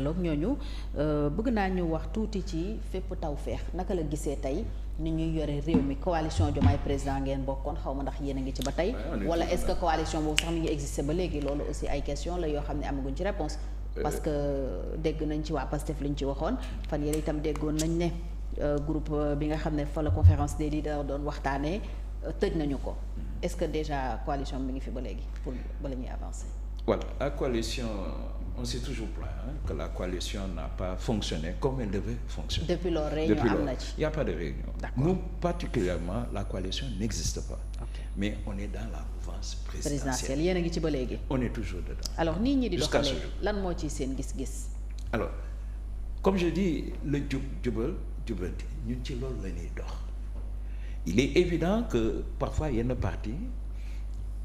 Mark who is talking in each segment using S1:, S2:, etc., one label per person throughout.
S1: jàkkaarloog ñooñu bëgg naa ñu wax tuuti ci fépp taw feex naka la gisee tey ni ñuy yore réew mi coalition Diomaye président ngeen bokkoon xaw ma ndax yéen a ngi ci ba tey wala est-ce que coalition boobu sax mi ngi existé ba léegi loolu aussi ay question la yoo xam ne amaguñ ci réponse parce que dégg nañ ci waa Pastef li ñu ci waxoon fan yéen itam déggoon nañ ne groupe bi nga xam ne fa la conférence des leaders doon waxtaanee tëj nañu ko est-ce que déjà coalition bi mi ngi fi ba léegi pour ba la ñuy avancer.
S2: Voilà, la coalition, on s'est toujours plaint que la coalition n'a pas fonctionné comme elle devait fonctionner.
S1: Depuis lors, réunion am na ci.
S2: Il n'y a pas de réunion. Nous, particulièrement, la coalition n'existe pas. Okay. Mais on est dans la mouvance présidentielle.
S1: Yéen a ngi ci ba léegi.
S2: On est toujours dedans.
S1: Alors nit ñi di doxalee lan moo ci seen gis-gis.
S2: Alors, comme je dis, le jubal jubanti ñun ci loolu la ñuy dox. Il est évident que parfois il y a une partie,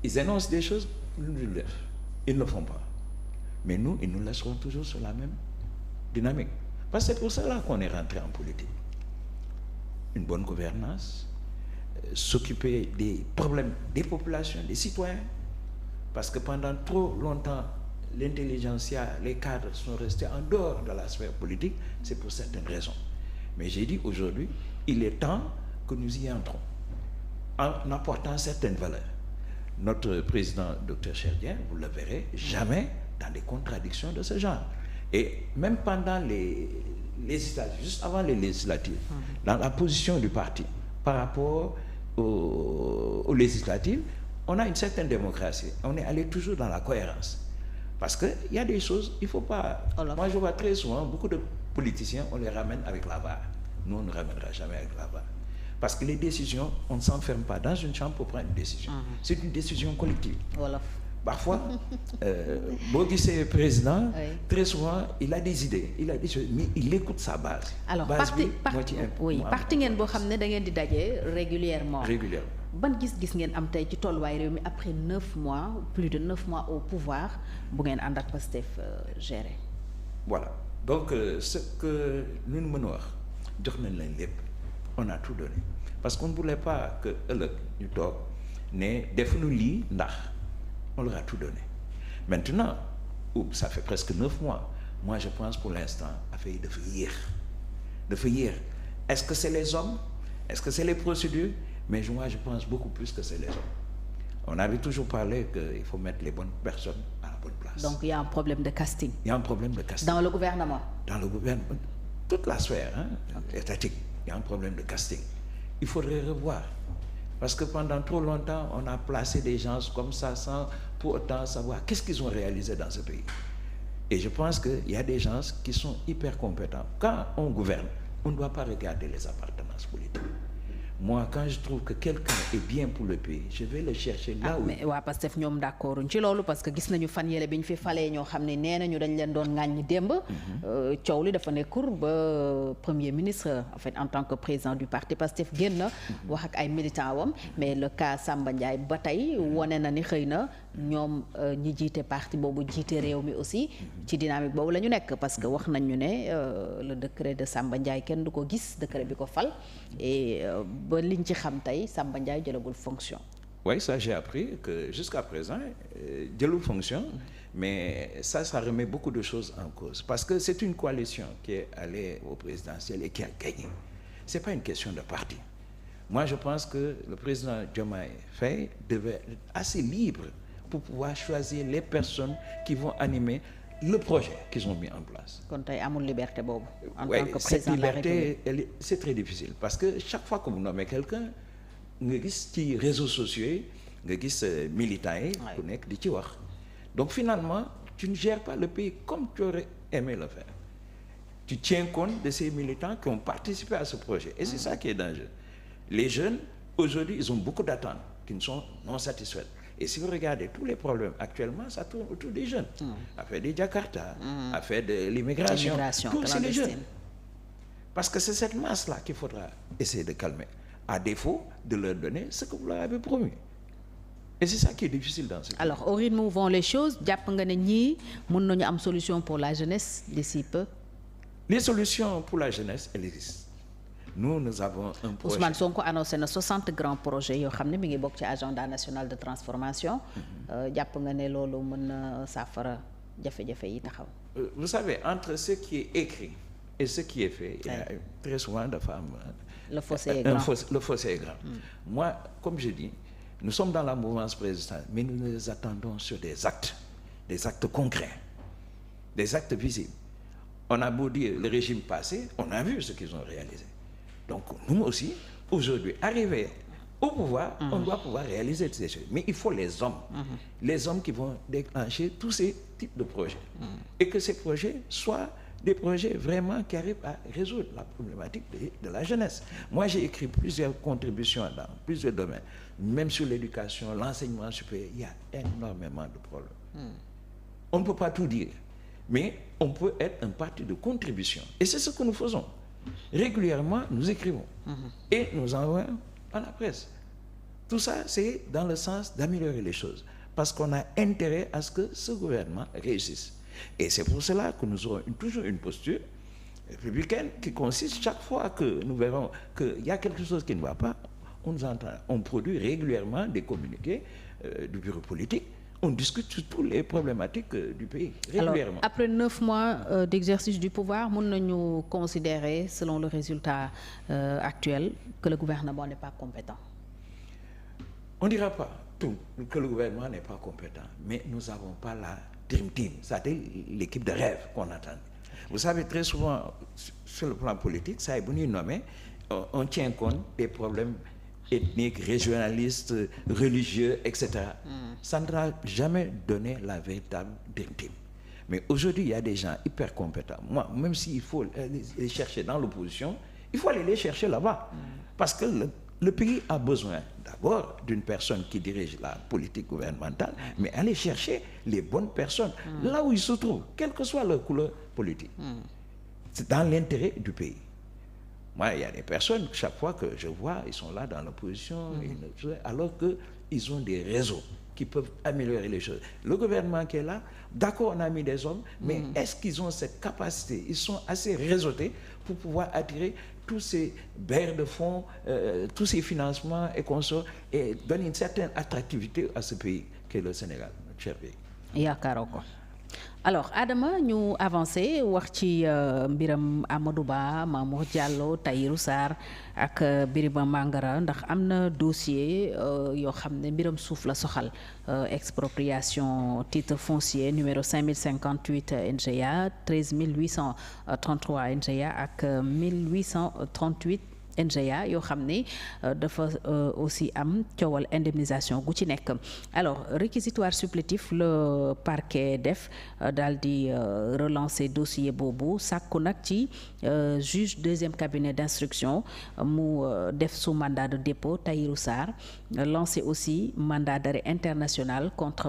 S2: ils énoncent des choses, ils ne le font pas. Mais nous, ils nous laisseront toujours sur la même dynamique. Parce que c'est pour cela qu'on est rentré en politique. Une bonne gouvernance, s'occuper des problèmes des populations, des citoyens. Parce que pendant trop longtemps, l'intelligentsia, les cadres sont restés en dehors de la sphère politique, c'est pour certaines raisons. Mais j'ai dit aujourd'hui, il est temps que nous y entrons, en apportant certaines valeurs. Notre président, Dr Cherdien, vous le verrez, jamais dans des contradictions de ce genre. Et même pendant les législatives, juste avant les législatives, dans la position du parti par rapport aux législatives, on a une certaine démocratie. On est allé toujours dans la cohérence. Parce qu'il y a des choses, il ne faut pas... Moi, je vois très souvent, beaucoup de politiciens, on les ramène avec la barre. Nous, on ne ramènera jamais avec la barre. Parce que les décisions, on ne s'enferme pas dans une chambre pour prendre une décision. C'est une décision collective. Voilà. Parfois, Boguissé président, très souvent, il a des idées, il a des choses, mais il écoute sa base.
S1: Alors, parti ngeen boo xam ne da ngeen di daje régulièrement.
S2: Régulièrement.
S1: Ban gis-gis ngeen am tey ci tolluwaay réew mi après 9 mois, plus de 9 mois au pouvoir bu ngeen ànd ak Pastef géré.
S2: Voilà. Donc, ce que nous nous wax jox nañ leen lépp. On a tout donné parce qu'on ne voulait pas que ëllëg ñu toog ne defuñu lii ndax on leur a tout donné. Maintenant, ça fait presque 9 mois. Moi, je pense pour l'instant, affaire yi dafa yéex. Est-ce que c'est les hommes? Est-ce que c'est les procédures? Mais moi, je pense beaucoup plus que c'est les hommes. On avait toujours parlé qu'il faut mettre les bonnes personnes à la bonne place.
S1: Donc, il y a un problème de casting.
S2: Il y a un problème de casting.
S1: Dans le gouvernement?
S2: Dans le gouvernement. Toute la sphère étatique. Il y a un problème de casting. Il faudrait revoir. Parce que pendant trop longtemps, on a placé des gens comme ça sans pour autant savoir qu'est-ce qu'ils ont réalisé dans ce pays. Et je pense qu'il y a des gens qui sont hyper compétents. Quand on gouverne, on ne doit pas regarder les appartenances politiques. Moi, quand je trouve que quelqu'un est bien pour le pays, je vais le chercher là où.
S1: mais waa Pastef ñoom d'accord ci loolu parce que gis nañu fan yële bi ñu fi falee ñoo xam ne nee nañu dañ leen doon ŋàññi démb. Coow li dafa nekkur ba premier ministre en fait en tant que président du parti Pastef génn wax ak ay militants wam mais le cas Samba Ndiaye ba tey wane na ni xëy na ñoom ñi jiite parti boobu jiite réew mi aussi ci dynamique boobu la ñu nekk parce que wax nañu ne le décret de Samba Ndiaye kenn du ko gis décret bi ko fal et ba liñ ci xam tey Samba Ndiaye jëlagul fonction.
S2: Oui, ça j'ai appris que jusqu'à présent jëlul fonction mais ça remet beaucoup de choses en cause parce que c'est une coalition qui est allée au présidentiel et qui a gagné. C'est pas une question de parti. Moi je pense que le président Diomaye Faye devait être assez libre pour pouvoir choisir les personnes qui vont animer le projet qu'ils ont mis en place.
S1: Kon tey amul liberté boobu. En
S2: tant
S1: que président de la République.
S2: C'est très difficile parce que chaque fois que vous nommez quelqu'un nga gis ci réseaux sociaux yi nga gis militants yi ku nekk di ci wax. Donc finalement tu ne gères pas le pays comme tu aurais aimé le faire. Tu tiens compte de ces militants qui ont participé à ce projet et c'est ça qui est dangereux. Les jeunes aujourd'hui ils ont beaucoup d'attentes qui ne sont non satisfaites. Et si vous regardez tous les problèmes actuellement, ça tourne autour des jeunes. Affaire des Jakarta, affaire de l'immigration, tout c'est les jeunes. Parce que c'est cette masse-là qu'il faudra essayer de calmer, à défaut de leur donner ce que vous leur avez promis. Et c'est ça qui est difficile dans ce pays.
S1: Alors, au rythme où vont les choses, jàpp nga ne ñii mën nañu am solution pour la jeunesse d'ici peu?
S2: Les solutions pour la jeunesse, elles existent. Nous avons un projet.
S1: Ousmane Sonko annoncé na 60 grands projets yoo xam ne mi ngi bokk ci agenda national de transformation. Jàpp nga ne loolu mën na saafara jafe-jafe yi taxaw.
S2: Vous savez, entre ce qui est écrit et ce qui est fait, il y a très souvent dafa am.
S1: Le fossé est grand.
S2: Le fossé est grand. Moi, comme je dis, nous sommes dans la mouvance présidentielle, mais nous les attendons sur des actes concrets, des actes visibles. On a beau dire le régime passé, on a vu ce qu'ils ont réalisé. Donc nous aussi, aujourd'hui, arriver au pouvoir, on doit pouvoir réaliser ces choses. Mais il faut les hommes qui vont déclencher tous ces types de projets. Et que ces projets soient des projets vraiment qui arrivent à résoudre la problématique de la jeunesse. Moi, j'ai écrit plusieurs contributions dans plusieurs domaines, même sur l'éducation, l'enseignement supérieur. Il y a énormément de problèmes. On ne peut pas tout dire, mais on peut être un parti de contribution. Et c'est ce que nous faisons. Régulièrement, nous écrivons et nous envoyons à la presse. Tout ça, c'est dans le sens d'améliorer les choses, parce qu'on a intérêt à ce que ce gouvernement réussisse. Et c'est pour cela que nous aurons toujours une posture républicaine qui consiste, chaque fois que nous verrons qu'il y a quelque chose qui ne va pas, on nous entend. On produit régulièrement des communiqués du bureau politique. On discute sur toutes les problématiques du pays, régulièrement.
S1: Alors, après 9 mois d'exercice du pouvoir, mën nañu considérer, selon le résultat actuel, que le gouvernement n'est pas compétent?
S2: On ne dira pas tout que le gouvernement n'est pas compétent, mais nous n'avons pas la Dream Team, c'est-à-dire l'équipe de rêve qu'on attend. Vous savez, très souvent, sur le plan politique, ça est bien nommé, on tient compte des problèmes ethniques, régionalistes, religieux, etc. Ça ne va jamais donner la véritable Dream Team. Mais aujourd'hui, il y a des gens hyper compétents. Moi, même s'il faut les chercher dans l'opposition, il faut aller les chercher là-bas. Parce que le pays a besoin d'abord d'une personne qui dirige la politique gouvernementale, mais aller chercher les bonnes personnes là où ils se trouvent, quelle que soit leur couleur politique. C'est dans l'intérêt du pays. Moi, il y a des personnes, chaque fois que je vois, ils sont là dans l'opposition, alors qu'ils ont des réseaux qui peuvent améliorer les choses. Le gouvernement qui est là, d'accord, on a mis des hommes, mais est-ce qu'ils ont cette capacité? Ils sont assez réseautés pour pouvoir attirer tous ces bailleurs de fonds, tous ces financements et consorts, et donner une certaine attractivité à ce pays qu'est le Sénégal, notre cher pays.
S1: Yaakaaroo ko. Alors Adama, ñu avancé wax ci mbiram Amadou Ba, Mamour Diallo, Tahirou Sarr ak Birima Mangara, ndax am na dossier yoo xam ne mbiram suuf la soxal, expropriation titre foncier numéro 5058 NGA, 13833 NGA ak 1838 NGA yoo xam ne dafa aussi am coowal indemnisation gu ci nekk. Alors réquisitoire supplétif le parquet def daal di relancer dossier boobu, sàkku nag ci juge deuxième cabinet d'instruction mu def sous mandat de dépôt Tahirou Sarr, lancer aussi mandat d'arrêt international contre